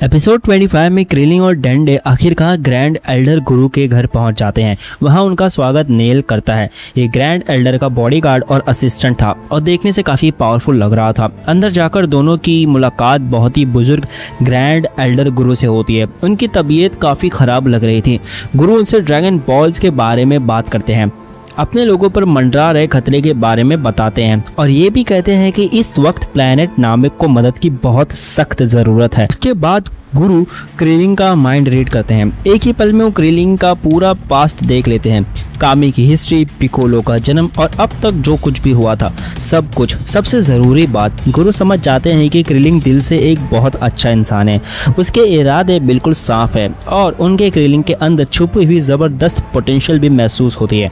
Episode 25 में Krillin और डेंडे आखिरकार ग्रैंड एल्डर गुरु के घर पहुंच जाते हैं। वहां उनका स्वागत नेल करता है। ये ग्रैंड एल्डर का बॉडीगार्ड और असिस्टेंट था और देखने से काफ़ी पावरफुल लग रहा था। अंदर जाकर दोनों की मुलाकात बहुत ही बुजुर्ग ग्रैंड एल्डर गुरु से होती है। उनकी तबीयत काफ़ी ख़राब लग रही थी। गुरु उनसे ड्रैगन बॉल्स के बारे में बात करते हैं, अपने लोगों पर मंडरा रहे खतरे के बारे में बताते हैं और ये भी कहते हैं कि इस वक्त प्लैनेट नामिक को मदद की बहुत सख्त ज़रूरत है। उसके बाद गुरु क्रिलिन का माइंड रीड करते हैं। एक ही पल में वो क्रिलिन का पूरा पास्ट देख लेते हैं, कामी की हिस्ट्री, पिकोलो का जन्म और अब तक जो कुछ भी हुआ था, सब कुछ। सबसे ज़रूरी बात, गुरु समझ जाते हैं कि क्रिलिन दिल से एक बहुत अच्छा इंसान है। उसके इरादे बिल्कुल साफ है और उनके क्रिलिन के अंदर छुपी हुई ज़बरदस्त पोटेंशियल भी महसूस होती है।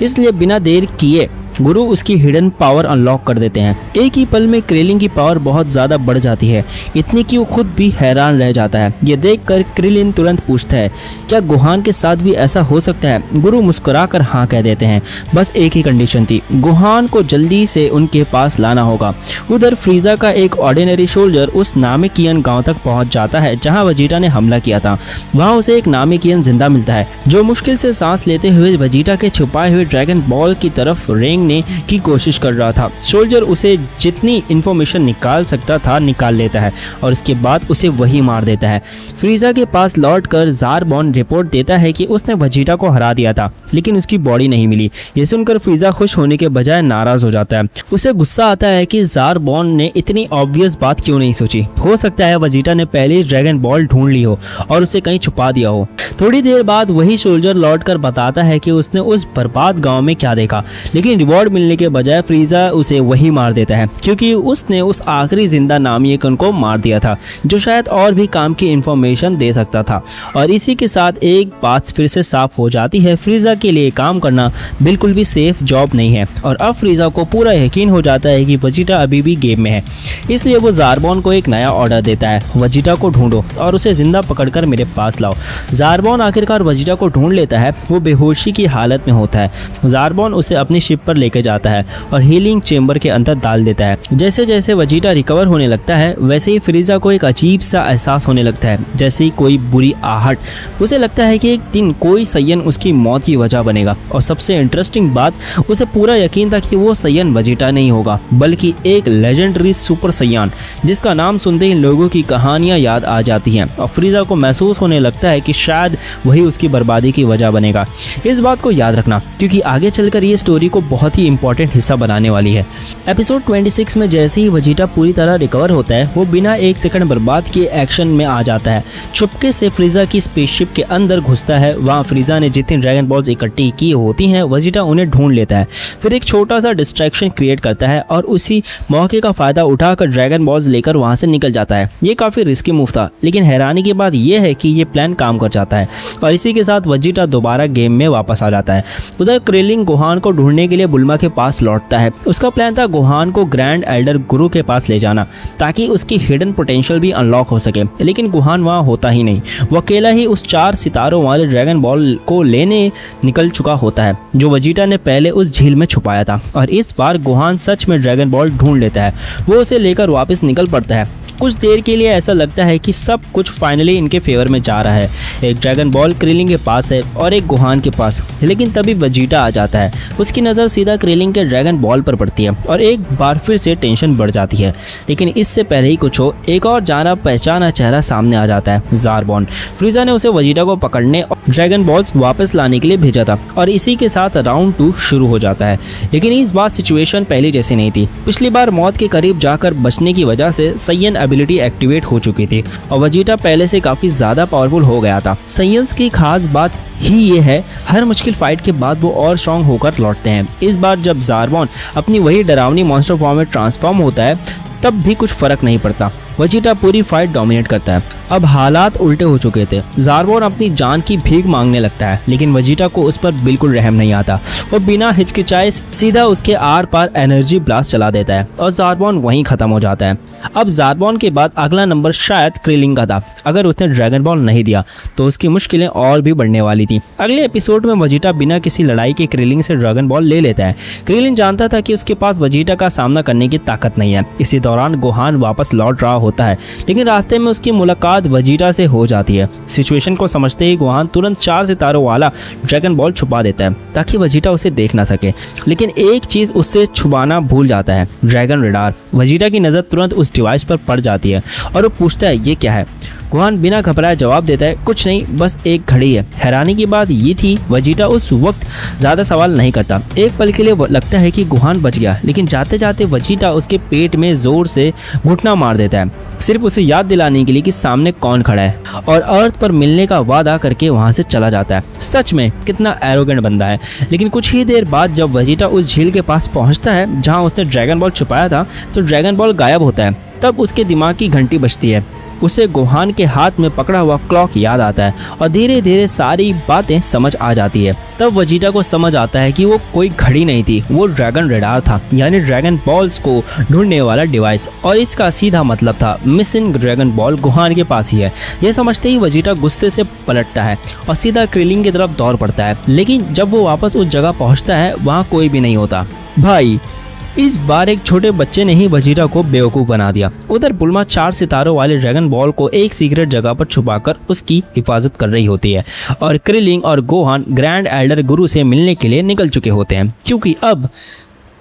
इसलिए बिना देर किए गुरु उसकी हिडन पावर अनलॉक कर देते हैं। एक ही पल में क्रिलिन की पावर बहुत ज़्यादा बढ़ जाती है, इतनी कि वो खुद भी हैरान रह जाता है। ये देखकर क्रिलिन तुरंत पूछता है, क्या गुहान के साथ भी ऐसा हो सकता है? गुरु मुस्कुराकर हाँ कह देते हैं। बस एक ही कंडीशन थी, गुहान को जल्दी से उनके पास लाना होगा। उधर फ्रीजा का एक ऑर्डिनरी सोल्जर उस नामिकियन गाँव तक पहुँच जाता है जहाँ वजीटा ने हमला किया था। वहाँ उसे एक नामिकियन जिंदा मिलता है जो मुश्किल से सांस लेते हुए वजीटा के छुपाए हुए ड्रैगन बॉल की तरफ रेंगने की कोशिश कर रहा था। सोल्जर उसे जितनी इंफॉर्मेशन निकाल सकता था निकाल लेता है और उसके बाद उसे वही मार देता है। फ्रीजा के पास लौटकर ज़ारबॉर्न रिपोर्ट देता है कि उसने वजीटा को हरा दिया था, लेकिन उसकी बॉडी नहीं मिली। ये सुनकर फ्रीजा खुश होने के बजाय नाराज हो जाता है। उसे गुस्सा आता है कि ज़ारबॉर्न ने इतनी ऑब्वियस बात क्यों नहीं सोची। हो सकता है वजीटा ने पहले ही ड्रैगन बॉल ढूंढ ली हो और उसे कहीं छुपा दिया हो। थोड़ी देर बाद वही सोल्जर लौटकर बताता है कि उसने उस बर्बाद गांव में क्या देखा, लेकिन रिवॉर्ड मिलने के बजाय फ्रीजा उसे वही मार देता है क्योंकि उसने उस आखिरी जिंदा नामिकन को मार दिया था जो शायद और भी काम की इंफॉर्मेशन दे सकता था। और इसी के साथ एक बात फिर से साफ हो जाती है, फ्रीजा के लिए काम करना बिल्कुल भी सेफ जॉब नहीं है। और अब फ्रीजा को पूरा यकीन हो जाता है कि वजीटा अभी भी गेम में है। इसलिए वो ज़ारबॉर्न को एक नया ऑर्डर देता है, वजीटा को ढूंढो और उसे जिंदा पकड़कर मेरे पास लाओ। ज़ारबॉर्न आखिरकार वजीटा को ढूंढ लेता है। वो बेहोशी की हालत में होता है। ज़ारबॉर्न उसे अपनी शिप पर लेकर जाता है और हीलिंग चेंबर के अंदर डाल देता है। जैसे जैसे वजीटा रिकवर होने लगता है वैसे ही फ्रीजा को एक अजीब सा एहसास होने लगता है, जैसे ही कोई बुरी आहट। उसे लगता है कि एक दिन कोई सय्यन उसकी मौत की वजह बनेगा। और सबसे इंटरेस्टिंग बात, उसे पूरा यकीन था कि वो सय्यन वजीटा नहीं होगा बल्कि एक लेजेंडरी सुपर सय्यान जिसका नाम सुनते ही लोगों की कहानियां याद आ जाती हैं। और फ्रीजा को महसूस होने लगता है कि शायद वही उसकी बर्बादी की वजह बनेगा। इस बात को याद रखना क्योंकि आगे चलकर ये स्टोरी को बहुत ही इंपॉर्टेंट हिस्सा बनाने वाली है। एपिसोड 26 में जैसे ही वजीटा पूरी तरह रिकवर होता है वो बिना एक सेकंड बर्बाद किए एक्शन में आ जाता है। चुपके से फ्रीजा की स्पेसशिप के अंदर घुसता है। वहाँ फ्रीजा ने जितनी ड्रैगन बॉल्स इकट्ठी की होती हैं वजीटा उन्हें ढूंढ लेता है। फिर एक छोटा सा डिस्ट्रैक्शन क्रिएट करता है और उसी मौके का फायदा उठाकर ड्रैगन बॉल्स लेकर वहाँ से निकल जाता है। ये काफ़ी रिस्की मूव था, लेकिन हैरानी की बात यह है कि ये प्लान काम कर जाता है और इसी के साथ वजीटा दोबारा गेम में वापस आ जाता है। उधर क्रिलिन गुहान को ढूंढने के लिए बुल्मा के पास लौटता है। उसका प्लान था गुहान को ग्रैंड एल्डर गुरु के पास ले जाना ताकि उसकी हिडन पोटेंशियल भी अनलॉक हो सके, लेकिन गुहान वहाँ होता ही नहीं। वो अकेला ही उस 4 सितारों वाले ड्रैगन बॉल को लेने निकल चुका होता है जो वजीटा ने पहले उस झील में छुपाया था। और इस बार गुहान सच में ड्रैगन बॉल ढूंढ लेता है। वो उसे लेकर वापस निकल पड़ता है। कुछ देर के लिए ऐसा लगता है कि सब कुछ फाइनली इनके फेवर में जा रहा है। एक ड्रैगन बॉल क्रिलिन के पास है और एक गुहान के पास, लेकिन तभी वजीटा आ जाता है। उसकी नज़र सीधा क्रिलिन के ड्रैगन बॉल पर पड़ती है और एक बार फिर से टेंशन बढ़ जाती है। लेकिन इससे पहले ही कुछ हो, एक और जाना पहचाना चेहरा सामने आ जाता है, ज़ारबॉर्न। फ्रीजा ने उसे वजीटा को पकड़ने और ड्रैगन बॉल्स वापस लाने के लिए भेजा था और इसी के साथ राउंड 2 शुरू हो जाता है। लेकिन इस बार सिचुएशन पहले जैसी नहीं थी। पिछली बार मौत के करीब जाकर बचने की वजह से सय्यन एबिलिटी एक्टिवेट हो चुकी थी और वजीटा पहले से काफी ज्यादा पावरफुल हो गया था। सय्यंस की खास बात ही ये है, हर मुश्किल फाइट के बाद वो और स्ट्रॉन्ग होकर लौटते हैं। इस बार जब ज़ारबॉर्न अपनी वही डरावनी मॉन्स्टर फॉर्म में ट्रांसफॉर्म होता है तब भी कुछ फर्क नहीं पड़ता। वजीटा पूरी फाइट डोमिनेट करता है। अब हालात उल्टे हो चुके थे। ज़ारबॉर्न अपनी जान की भीख मांगने लगता है, लेकिन वजीटा को उस पर बिल्कुल रहम नहीं आता। वो बिना हिचकिचाए सीधा उसके आर पार एनर्जी ब्लास्ट चला देता है और ज़ारबॉर्न वहीं खत्म हो जाता है। अब ज़ारबॉर्न के बाद अगला नंबर शायद क्रिलिन का था। अगर उसने ड्रैगन बॉल नहीं दिया तो उसकी मुश्किलें और भी बढ़ने वाली थी। अगले एपिसोड में वजीटा बिना किसी लड़ाई के क्रिलिन से ड्रैगन बॉल ले लेता है। क्रिलिन जानता था कि उसके पास वजीटा का सामना करने की ताकत नहीं है। इसी दौरान गुहान वापस लौट रहा होता है, लेकिन रास्ते में उसकी मुलाकात वजीटा से हो जाती है। सिचुएशन को समझते ही गोहान तुरंत 4 सितारों वाला ड्रैगन बॉल छुपा देता है ताकि वजीटा उसे देख ना सके, लेकिन एक चीज उससे छुपाना भूल जाता है, ड्रैगन रेडार। वजीटा की नजर तुरंत उस डिवाइस पर पड़ जाती है और वो पूछता है ये क्या है। गोहान बिना घबराए जवाब देता है कुछ नहीं, बस एक घड़ी है। हैरानी की बात ये थी वजीटा उस वक्त ज़्यादा सवाल नहीं करता। एक पल के लिए लगता है कि गोहान बच गया, लेकिन जाते जाते वजीटा उसके पेट में जोर से घुटना मार देता है, सिर्फ उसे याद दिलाने के लिए कि सामने कौन खड़ा है, और अर्थ पर मिलने का वादा करके वहाँ से चला जाता है। सच में कितना एरोगेंट बंदा है। लेकिन कुछ ही देर बाद जब वजीटा उस झील के पास पहुँचता है जहाँ उसने ड्रैगन बॉल छुपाया था, तो ड्रैगन बॉल गायब होता है। तब उसके दिमाग की घंटी बजती है। उसे गोहान के हाथ में पकड़ा हुआ क्लॉक याद आता है और धीरे धीरे सारी बातें समझ आ जाती है। तब वजीटा को समझ आता है कि वो कोई घड़ी नहीं थी, वो ड्रैगन रेडार था, यानी ड्रैगन बॉल्स को ढूंढने वाला डिवाइस, और इसका सीधा मतलब था मिसिंग ड्रैगन बॉल गोहान के पास ही है। यह समझते ही वजीटा गुस्से से पलटता है और सीधा क्रिलिंग की तरफ दौड़ पड़ता है, लेकिन जब वो वापस उस जगह पहुंचता है वहाँ कोई भी नहीं होता। भाई इस बार एक छोटे बच्चे ने ही वजीटा को बेवकूफ़ बना दिया। उधर बुल्मा 4 सितारों वाले ड्रैगन बॉल को एक सीक्रेट जगह पर छुपाकर उसकी हिफाजत कर रही होती है, और क्रिलिंग और गोहान ग्रैंड एल्डर गुरु से मिलने के लिए निकल चुके होते हैं, क्योंकि अब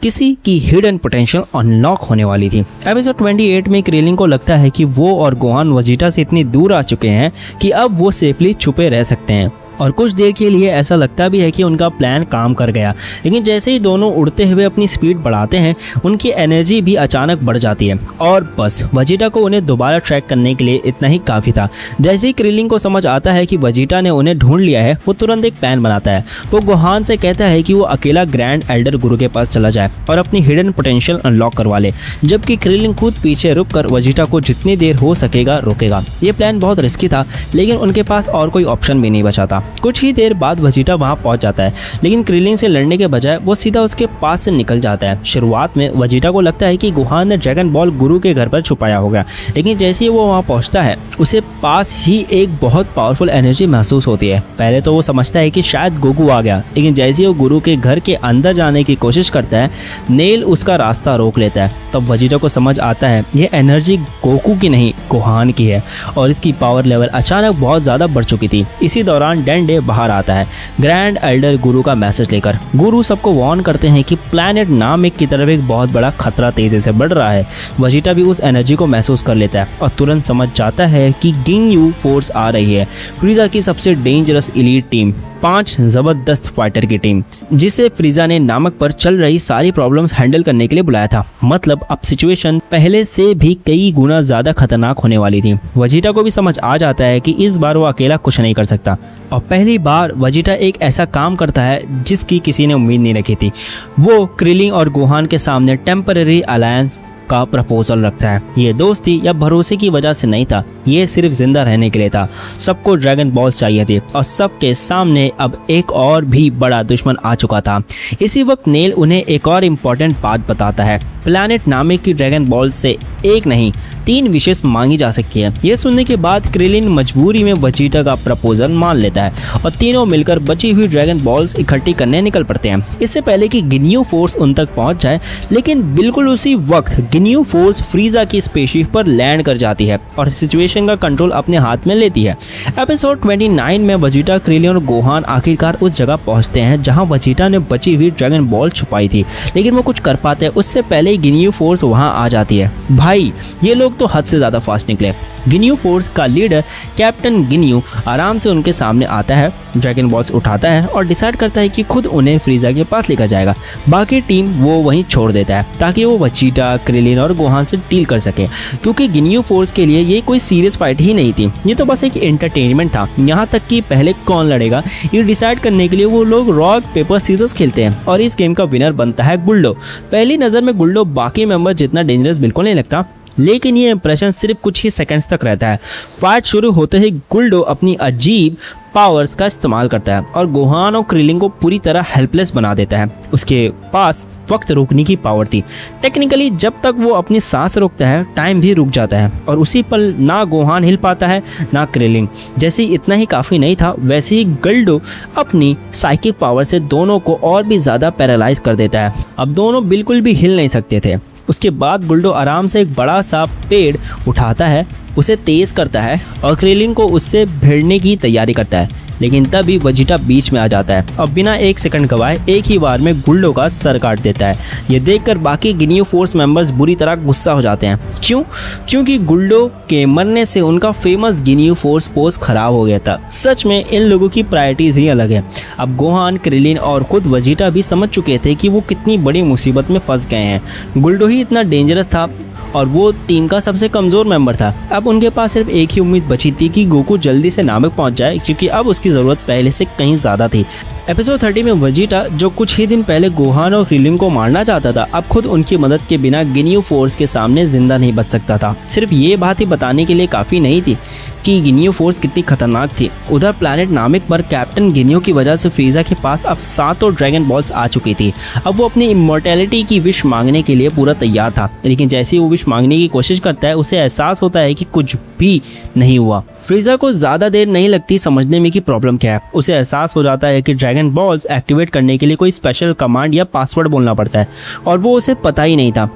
किसी की हिडन पोटेंशियल अनलॉक होने वाली थी। एपिसोड 28 में क्रिलिंग को लगता है कि वो और गोहान वजीटा से इतनी दूर आ चुके हैं कि अब वो सेफली छुपे रह सकते हैं, और कुछ देर के लिए ऐसा लगता भी है कि उनका प्लान काम कर गया। लेकिन जैसे ही दोनों उड़ते हुए अपनी स्पीड बढ़ाते हैं, उनकी एनर्जी भी अचानक बढ़ जाती है, और बस वजीटा को उन्हें दोबारा ट्रैक करने के लिए इतना ही काफ़ी था। जैसे ही क्रिलिंग को समझ आता है कि वजीटा ने उन्हें ढूंढ लिया है, वो तुरंत एक प्लान बनाता है। वो गोहान से कहता है कि वो अकेला ग्रैंड एल्डर गुरु के पास चला जाए और अपनी हिडन पोटेंशियल अनलॉक करवा ले, जबकि क्रिलिंग खुद पीछे रुककर वजीटा को जितनी देर हो सकेगा रोकेगा। ये प्लान बहुत रिस्की था, लेकिन उनके पास और कोई ऑप्शन भी नहीं बचा था। कुछ ही देर बाद वजीटा वहां पहुंच जाता है, लेकिन क्रिलिंग से लड़ने के बजाय वो सीधा उसके पास से निकल जाता है। शुरुआत में वजीटा को लगता है कि गोहान ने ड्रैगन बॉल गुरु के घर पर छुपाया होगा, लेकिन जैसे ही वो वहां पहुंचता है उसे पास ही एक बहुत पावरफुल एनर्जी महसूस होती है। पहले तो वो समझता है कि शायद गोकू आ गया, लेकिन जैसे ही वो गुरु के घर के अंदर जाने की कोशिश करता है, नेल उसका रास्ता रोक लेता है। तब वजीटा को समझ आता है ये एनर्जी गोकू की नहीं गोहान की है, और इसकी पावर लेवल अचानक बहुत ज़्यादा बढ़ चुकी थी। इसी दौरान डेंडे बाहर आता है ग्रैंड एल्डर गुरु का मैसेज लेकर। गुरु सबको वार्न करते हैं कि प्लैनेट नामिक की तरफ एक बहुत बड़ा खतरा तेजी से बढ़ रहा है। वजीटा भी उस एनर्जी को महसूस कर लेता है और तुरंत समझ जाता है कि गिंगयू फोर्स आ रही है, फ्रीजा की सबसे डेंजरस एलीट टीम, 5 जबरदस्त फाइटर की टीम, जिसे फ्रीजा ने नामक पर चल रही सारी प्रॉब्लम्स हैंडल करने के लिए बुलाया था। मतलब अब सिचुएशन पहले से भी कई गुना ज्यादा खतरनाक होने वाली थी। वजीटा को भी समझ आ जाता है कि इस बार वो अकेला कुछ नहीं कर सकता, और पहली बार वजीटा एक ऐसा काम करता है जिसकी किसी ने उम्मीद नहीं रखी थी। वो क्रिलिंग और गोहान के सामने टेम्पररी अलायंस का प्रपोजल रखता है। ये दोस्ती या भरोसे की वजह से नहीं था, ये सिर्फ जिंदा रहने के लिए था। सबको ड्रैगन बॉल्स चाहिए थे, और सबके सामने अब एक और भी बड़ा दुश्मन आ चुका था। इसी वक्त नेल उन्हें एक और इम्पोर्टेंट बात बताता है, प्लैनेट नामिक की ड्रैगन बॉल्स से एक नहीं 3 विशेष मांगी जा सकती है। यह सुनने के बाद क्रिलिन मजबूरी में वजीटा का प्रपोजल मान लेता है, और तीनों मिलकर बची हुई ड्रैगन बॉल्स इकट्ठी करने निकल पड़ते हैं। इससे पहले कि गिनियो फोर्स उन तक पहुंच जाए, लेकिन बिल्कुल उसी वक्त गिनियो फोर्स फ्रीजा की स्पेसशिप पर लैंड कर जाती है और सिचुएशन का कंट्रोल अपने हाथ में लेती है। एपिसोड 29 में वजीटा, क्रिलिन और गोहान आखिरकार उस जगह पहुंचते हैं जहां वजीटा ने बची हुई ड्रैगन बॉल छुपाई थी, लेकिन वो कुछ कर पाते हैं उससे पहले ही गिनियो फोर्स वहां आ जाती है। भाई ये लोग तो हद से ज्यादा फास्ट निकले। गिनियो फोर्स का लीडर कैप्टन गिनियो आराम से उनके सामने आता है, ड्रैगन बॉल्स उठाता है और डिसाइड करता है कि खुद उन्हें फ्रीजा के पास लेकर जाएगा। बाकी टीम वो वहीं छोड़ देता है ताकि वो वजीटा, क्रिलिन और गोहान से डील कर सके, क्योंकि गिनियो फोर्स के लिए ये कोई सीरियस फाइट ही नहीं थी, ये तो बस एक एंटरटेनमेंट था। यहाँ तक कि पहले कौन लड़ेगा ये डिसाइड करने के लिए वो लोग रॉक पेपर सीजर्स खेलते हैं, और इस गेम का विनर बनता है गुल्डो। पहली नज़र में गुल्डो बाकी मेंबर जितना डेंजरस बिल्कुल नहीं लगता, लेकिन ये इंप्रेशन सिर्फ कुछ ही सेकंड्स तक रहता है। फाइट शुरू होते ही गुल्डो अपनी अजीब पावर्स का इस्तेमाल करता है और गोहान और क्रिलिंग को पूरी तरह हेल्पलेस बना देता है। उसके पास वक्त रोकने की पावर थी। टेक्निकली जब तक वो अपनी सांस रोकता है टाइम भी रुक जाता है, और उसी पल ना गोहान हिल पाता है ना क्रिलिंग। जैसे इतना ही काफ़ी नहीं था, वैसे ही गुल्डो अपनी साइकिक पावर से दोनों को और भी ज़्यादा पैरालाइज कर देता है। अब दोनों बिल्कुल भी हिल नहीं सकते थे। उसके बाद गुल्डो आराम से एक बड़ा सा पेड़ उठाता है, उसे तेज करता है और क्रेलिन को उससे भिड़ने की तैयारी करता है। लेकिन तभी वेजिटा बीच में आ जाता है और बिना एक सेकंड गवाए एक ही बार में गुल्डो का सर काट देता है। ये देखकर बाकी गिनियो फोर्स मेंबर्स बुरी तरह गुस्सा हो जाते हैं। क्यों? क्योंकि गुल्डो के मरने से उनका फेमस गिनियो फोर्स पोज खराब हो गया था। सच में इन लोगों की प्रायोरिटीज ही अलग है। अब गोहान, क्रेलिन और खुद वेजिटा भी समझ चुके थे कि वो कितनी बड़ी मुसीबत में फंस गए हैं। गुल्डो ही इतना डेंजरस था और वो टीम का सबसे कमज़ोर मेंबर था। अब उनके पास सिर्फ एक ही उम्मीद बची थी कि गोकू जल्दी से नामक पहुंच जाए, क्योंकि अब उसकी ज़रूरत पहले से कहीं ज़्यादा थी। एपिसोड 30 में वेजिटा, जो कुछ ही दिन पहले गोहान और क्रेलिन को मारना चाहता था, अब खुद उनकी मदद के बिना गिनियो फोर्स के सामने जिंदा नहीं बच सकता था। सिर्फ ये बात ही बताने के लिए काफ़ी नहीं थी कि गिनियो फोर्स कितनी खतरनाक थी। उधर प्लैनेट नामिक पर कैप्टन गिनियो की वजह से फ्रीजा के पास अब 7 ड्रैगन बॉल्स आ चुकी थी। अब वो अपनी इमॉर्टैलिटी की विश मांगने के लिए पूरा तैयार था, लेकिन जैसे ही वो विश मांगने की कोशिश करता है, उसे एहसास होता है कि कुछ भी नहीं हुआ। फ्रीजा को ज़्यादा देर नहीं लगती समझने में कि प्रॉब्लम क्या है। उसे एहसास हो जाता है कि ड्रैगन बॉल्स एक्टिवेट करने के लिए कोई स्पेशल कमांड या पासवर्ड बोलना पड़ता है, और वो उसे पता ही नहीं था।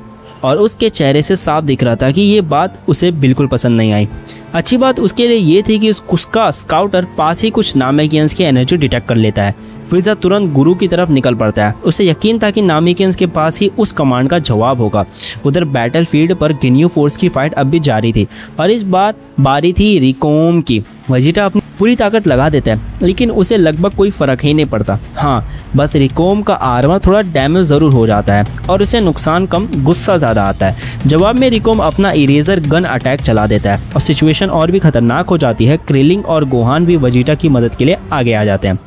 और उसके चेहरे से साफ दिख रहा था कि ये बात उसे बिल्कुल पसंद नहीं आई। अच्छी बात उसके लिए ये थी कि उसका स्काउटर पास ही कुछ नामेकियंस की एनर्जी डिटेक्ट कर लेता है। फ्रीजा तुरंत गुरु की तरफ निकल पड़ता है। उसे यकीन था कि नामेकियंस के पास ही उस कमांड का जवाब होगा। उधर बैटलफील्ड पर गिनियो फोर्स की फाइट अब भी जारी थी और इस बार बारी थी रिकोम की। वेजिटा अपनी पूरी ताकत लगा देता है, लेकिन उसे लगभग कोई फर्क ही नहीं पड़ता। हाँ, बस रिकोम का आर्मर थोड़ा डैमेज ज़रूर हो जाता है और उसे नुकसान कम, गुस्सा ज़्यादा आता है। जवाब में रिकोम अपना इरेजर गन अटैक चला देता है और सिचुएशन और भी खतरनाक हो जाती है। क्रेलिन और गोहान भी वेजिटा की मदद के लिए आगे आ जाते हैं,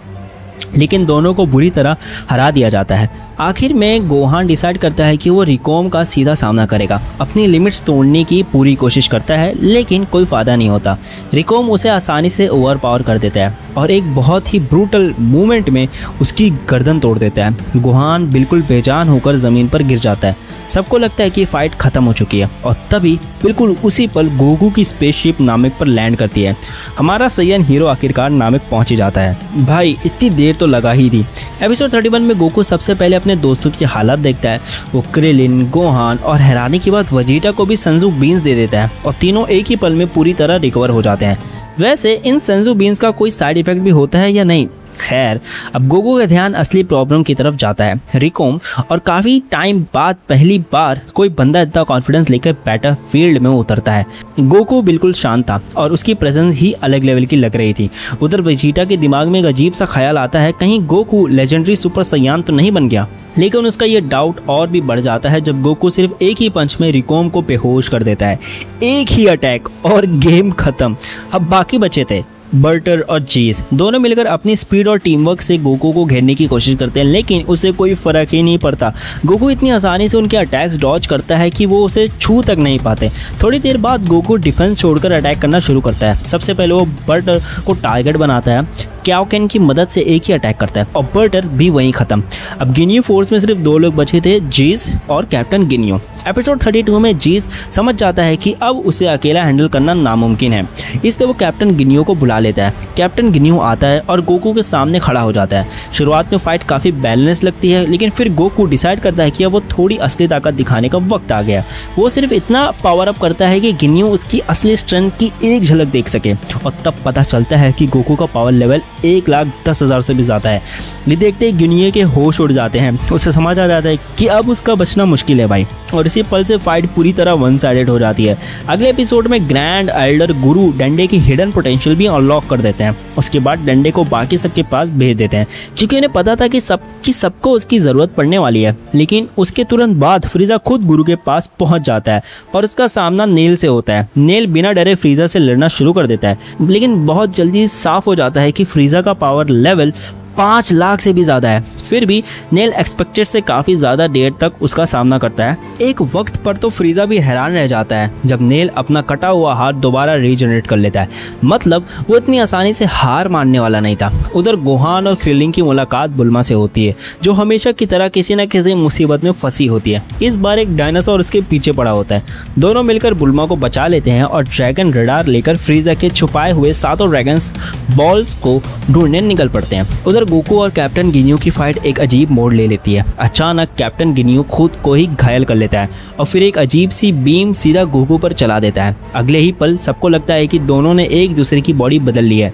लेकिन दोनों को बुरी तरह हरा दिया जाता है। आखिर में गोहान डिसाइड करता है कि वो रिकोम का सीधा सामना करेगा। अपनी लिमिट्स तोड़ने की पूरी कोशिश करता है, लेकिन कोई फ़ायदा नहीं होता। रिकोम उसे आसानी से ओवर पावर कर देता है और एक बहुत ही ब्रूटल मूवमेंट में उसकी गर्दन तोड़ देता है। गोहान बिल्कुल बेजान होकर ज़मीन पर गिर जाता है। सबको लगता है कि फाइट खत्म हो चुकी है और तभी बिल्कुल उसी पल गोकू की स्पेसशिप नामिक पर लैंड करती है। हमारा सैयन हीरो आखिरकार नामिक पहुंच ही जाता है। भाई, इतनी देर तो लगा ही थी। एपिसोड 31 में गोकू सबसे पहले अपने दोस्तों की हालत देखता है। वो क्रेलिन, गोहान और हैरानी की बात वेजिटा को भी संजू बीन्स दे देता है और तीनों एक ही पल में पूरी तरह रिकवर हो जाते हैं। वैसे इन संजू बीन्स का कोई साइड इफेक्ट भी होता है या नहीं? खैर, अब गोकू का ध्यान असली प्रॉब्लम की तरफ जाता है, रिकोम। और काफ़ी टाइम बाद पहली बार कोई बंदा इतना कॉन्फिडेंस लेकर बैटलफील्ड में उतरता है। गोकू बिल्कुल शांत था और उसकी प्रेजेंस ही अलग लेवल की लग रही थी। उधर वेजिटा के दिमाग में एक अजीब सा ख्याल आता है, कहीं गोकू लेजेंडरी सुपर सैयान तो नहीं बन गया। लेकिन उसका ये डाउट और भी बढ़ जाता है जब गोकू सिर्फ एक ही पंच में रिकोम को बेहोश कर देता है। एक ही अटैक और गेम खत्म। अब बाकी बचे थे बर्टर और चीज। दोनों मिलकर अपनी स्पीड और टीम वर्क से गोकू को घेरने की कोशिश करते हैं, लेकिन उससे कोई फर्क ही नहीं पड़ता। गोकू इतनी आसानी से उनके अटैक्स डॉज करता है कि वो उसे छू तक नहीं पाते। थोड़ी देर बाद गोकू डिफेंस छोड़कर अटैक करना शुरू करता है। सबसे पहले वो बर्टर को टारगेट बनाता है, क्याओकेन की मदद से एक ही अटैक करता है और बर्टर भी वहीं खत्म। अब गिनियो फोर्स में सिर्फ 2 लोग बचे थे, जीज और कैप्टन गिनियो। एपिसोड 32 में जीज समझ जाता है कि अब उसे अकेला हैंडल करना नामुमकिन है, इसलिए वो कैप्टन गिनियो को बुला लेता है। कैप्टन गिनियो आता है और गोकू के सामने खड़ा हो जाता है। शुरुआत में फाइट काफ़ी बैलेंस लगती है, लेकिन फिर गोकू डिसाइड करता है कि अब वो थोड़ी असली ताकत दिखाने का वक्त आ गया। वो सिर्फ इतना पावर अप करता है कि गिनियो उसकी असली स्ट्रेंथ की एक झलक देख सके, और तब पता चलता है कि गोकू का पावर लेवल 1,10,000 से भी ज़्यादा है। ये देखते ही गिनियो के होश उड़ जाते हैं। उसे समझ आ जाता है कि अब उसका बचना मुश्किल है भाई, और इसी पल से फाइट पूरी तरह वन साइडेड हो जाती है। अगले एपिसोड में ग्रैंड एल्डर गुरु डंडे की हिडन पोटेंशियल भी अनलॉक कर देते हैं। उसके बाद डंडे को बाकी सबके पास भेज देते हैं, क्योंकि उन्हें पता था कि सबको उसकी ज़रूरत पड़ने वाली है। लेकिन उसके तुरंत बाद फ्रीजा खुद गुरु के पास पहुंच जाता है और उसका सामना नेल से होता है। नेल बिना डरे फ्रीजा से लड़ना शुरू कर देता है, लेकिन बहुत जल्दी साफ हो जाता है कि फ्रीजा का पावर लेवल 5 लाख से भी ज़्यादा है। फिर भी नेल एक्सपेक्टेड से काफ़ी ज़्यादा देर तक उसका सामना करता है। एक वक्त पर तो फ्रीजा भी हैरान रह जाता है जब नेल अपना कटा हुआ हाथ दोबारा रीजनरेट कर लेता है। मतलब वो इतनी आसानी से हार मानने वाला नहीं था। उधर गोहान और क्रेलिन की मुलाकात बुल्मा से होती है, जो हमेशा की तरह किसी न किसी मुसीबत में फंसी होती है। इस बार एक डायनासोर उसके पीछे पड़ा होता है। दोनों मिलकर बुल्मा को बचा लेते हैं और ड्रैगन रडार लेकर फ्रीजा के छुपाए हुए 7 ड्रैगन्स बॉल्स को ढूंढने निकल पड़ते हैं। उधर गोकू और कैप्टन गिनियो की फाइट एक अजीब मोड़ ले लेती है। अचानक कैप्टन गिनियो खुद को ही घायल कर लेता है और फिर एक अजीब सी बीम सीधा गोकू पर चला देता है। अगले ही पल सबको लगता है कि दोनों ने एक दूसरे की बॉडी बदल ली है।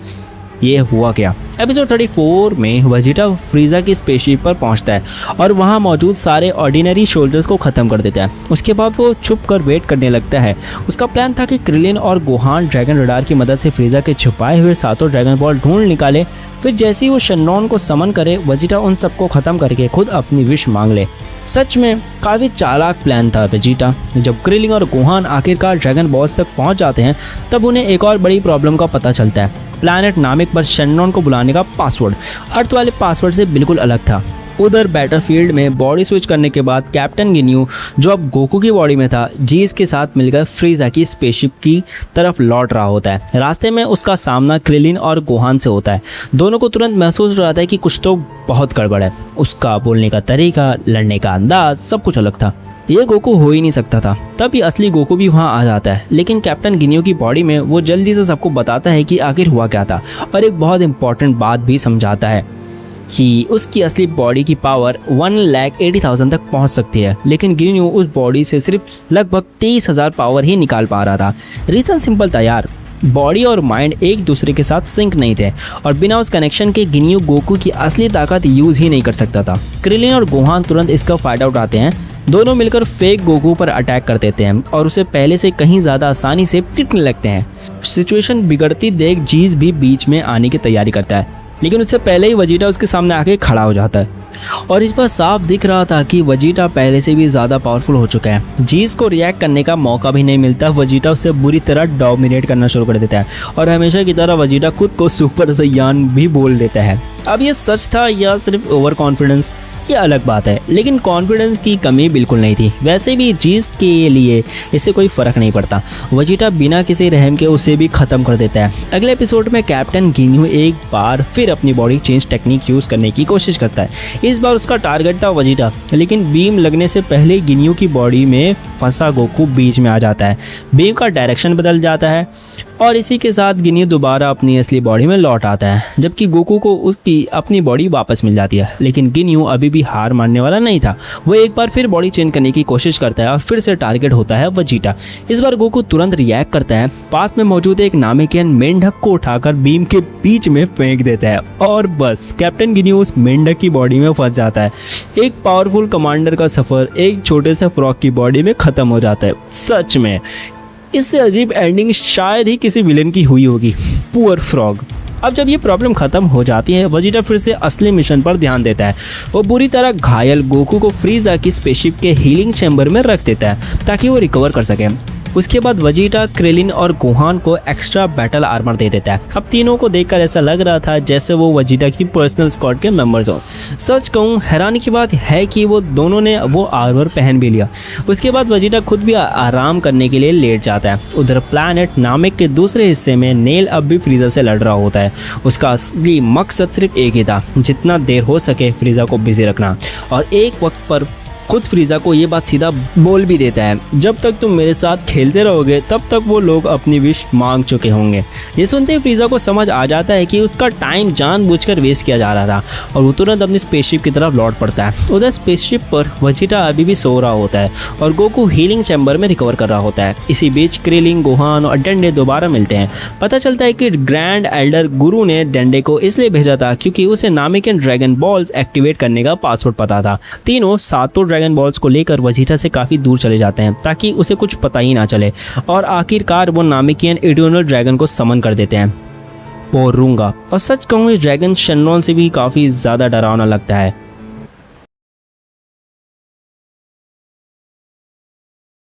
ये हुआ क्या? एपिसोड 34 में वेजिटा फ्रीजा की स्पेसशिप पर पहुंचता है और वहां मौजूद सारे ऑर्डिनरी सोल्जर्स को खत्म कर देता है। उसके बाद वो छुप कर वेट करने लगता है। उसका प्लान था कि क्रिलिन और गोहान ड्रैगन रडार की मदद से फ्रीजा के छुपाए हुए सातों ड्रैगन बॉल ढूंढ निकाले, फिर जैसे ही वो शन्नॉन को समन करे वेजिटा उन सबको खत्म करके खुद अपनी विश मांग ले। सच में काफ़ी चालाक प्लान था वेजिटा। जब क्रिलिन और गोहान आखिरकार ड्रैगन बॉल्स तक पहुंच जाते हैं तब उन्हें एक और बड़ी प्रॉब्लम का पता चलता है। प्लैनेट नामिक पर शन्नॉन को बुलाने का पासवर्ड अर्थ वाले पासवर्ड से बिल्कुल अलग था। उधर बैटलफील्ड में बॉडी स्विच करने के बाद कैप्टन गिनियो, जो अब गोकू की बॉडी में था, जीस के साथ मिलकर फ्रीजा की स्पेसशिप की तरफ लौट रहा होता है। रास्ते में उसका सामना क्रिलिन और गोहान से होता है। दोनों को तुरंत महसूस हो रहा था कि कुछ तो बहुत गड़बड़ है। उसका बोलने का तरीका, लड़ने का अंदाज, सब कुछ अलग था। ये गोकू हो ही नहीं सकता था। तब ये असली गोकू भी वहाँ आ जाता है, लेकिन कैप्टन गिनियो की बॉडी में वो जल्दी से सबको बताता है कि आखिर हुआ क्या था और एक बहुत इंपॉर्टेंट बात भी समझाता है कि उसकी असली बॉडी की पावर 1,80,000 तक पहुंच सकती है, लेकिन गिनियो उस बॉडी से सिर्फ लगभग 30,000 पावर ही निकाल पा रहा था। रीज़न सिंपल था यार, बॉडी और माइंड एक दूसरे के साथ सिंक नहीं थे और बिना उस कनेक्शन के गिनियो गोकू की असली ताकत यूज़ ही नहीं कर सकता था। क्रिलिन और गोहान तुरंत इसका फायदा उठाते हैं। दोनों मिलकर फेक गोकू पर अटैक कर देते हैं और उसे पहले से कहीं ज़्यादा आसानी से पीटने लगते हैं। सिचुएशन बिगड़ती देख जीस भी बीच में आने की तैयारी करता है, लेकिन उससे पहले ही वेजिटा उसके सामने आके खड़ा हो जाता है और इस पर साफ दिख रहा था कि वेजिटा पहले से भी ज़्यादा पावरफुल हो चुका है। जीस को रिएक्ट करने का मौका भी नहीं मिलता। वेजिटा उसे बुरी तरह डोमिनेट करना शुरू कर देता है और हमेशा की तरह वेजिटा खुद को सुपर सैयान भी बोल देता है। अब ये सच था या सिर्फ ओवर कॉन्फिडेंस, ये अलग बात है, लेकिन कॉन्फिडेंस की कमी बिल्कुल नहीं थी। वैसे भी जीस के लिए इससे कोई फर्क नहीं पड़ता। वेजिटा बिना किसी रहम के उसे भी खत्म कर देता है। अगले एपिसोड में कैप्टन गिनियो एक बार फिर अपनी बॉडी चेंज टेक्निक यूज करने की कोशिश करता है। इस बार उसका टारगेट था वेजिटा, लेकिन बीम लगने से पहले गिनियो की बॉडी में फंसा गोकू बीच में आ जाता है। बीम का डायरेक्शन बदल जाता है और इसी के साथ गिनियो दोबारा अपनी असली बॉडी में लौट आता है, जबकि गोकू को उसकी अपनी बॉडी वापस मिल जाती है। लेकिन गिनियो अभी भी हार मानने वाला नहीं था। वो एक बार फिर बॉडी चेंज करने की कोशिश करता है और फिर से टारगेट होता है वेजिटा। इस बार गोकू तुरंत रिएक्ट करता है। पास में मौजूद एक नामिकियन मेंढक को उठाकर बीम के बीच में फेंक देता है और बस कैप्टन गिनियो उस मेंढक की बॉडी में फंस जाता है। एक पावरफुल कमांडर का सफर एक छोटे से फ्रॉग की बॉडी में खत्म हो जाता है। सच में इससे अजीब एंडिंग शायद ही किसी विलेन की हुई होगी। Poor frog. अब जब ये प्रॉब्लम खत्म हो जाती है, वेजिटा फिर से असली मिशन पर ध्यान देता है। वो बुरी तरह घायल गोकू को फ्रीजा की स्पेसशिप के हीलिंग चैम्बर में रख देता है ताकि वो रिकवर कर सके। उसके बाद वेजिटा क्रिलिन और गोहान को एक्स्ट्रा बैटल आर्मर दे देता है। अब तीनों को देखकर ऐसा लग रहा था जैसे वो वेजिटा की पर्सनल स्क्वाड के मेंबर्स हो। सच कहूँ, हैरानी की बात है कि वो दोनों ने वो आर्मर पहन भी लिया। उसके बाद वेजिटा खुद भी आराम करने के लिए लेट जाता है। उधर प्लैनेट नामिक के दूसरे हिस्से में नेल अब भी फ्रीजा से लड़ रहा होता है। उसका असली मकसद सिर्फ एक ही था, जितना देर हो सके फ्रीजा को बिजी रखना। और एक वक्त पर खुद फ्रीजा को ये बात सीधा बोल भी देता है, जब तक तुम मेरे साथ खेलते रहोगे तब तक वो लोग अपनी विश मांग चुके होंगे। ये सुनते ही फ्रीजा को समझ आ जाता है कि उसका टाइम जानबूझकर वेस्ट किया जा रहा था और वो तुरंत अपनी स्पेसशिप की तरफ लौट पड़ता है। उधर स्पेसशिप पर वेजिटा अभी भी सो रहा होता है और गोकू हीलिंग चैम्बर में रिकवर कर रहा होता है। इसी बीच क्रिलिन, गोहान और डेंडे दोबारा मिलते हैं। पता चलता है कि ग्रैंड एल्डर गुरु ने डेंडे को इसलिए भेजा था क्योंकि उसे नामिकन ड्रैगन बॉल्स एक्टिवेट करने का पासवर्ड पता था। तीनों सातों ड्रैगन बॉल्स को लेकर वेजिटा से काफी दूर चले जाते हैं ताकि उसे कुछ पता ही ना चले और आखिरकार वो नामिकियन इटर्नल ड्रैगन को समन कर देते हैं, पोरूंगा। और सच कहूँ, इस ड्रैगन शन्नॉन से भी काफी ज्यादा डरावना लगता है।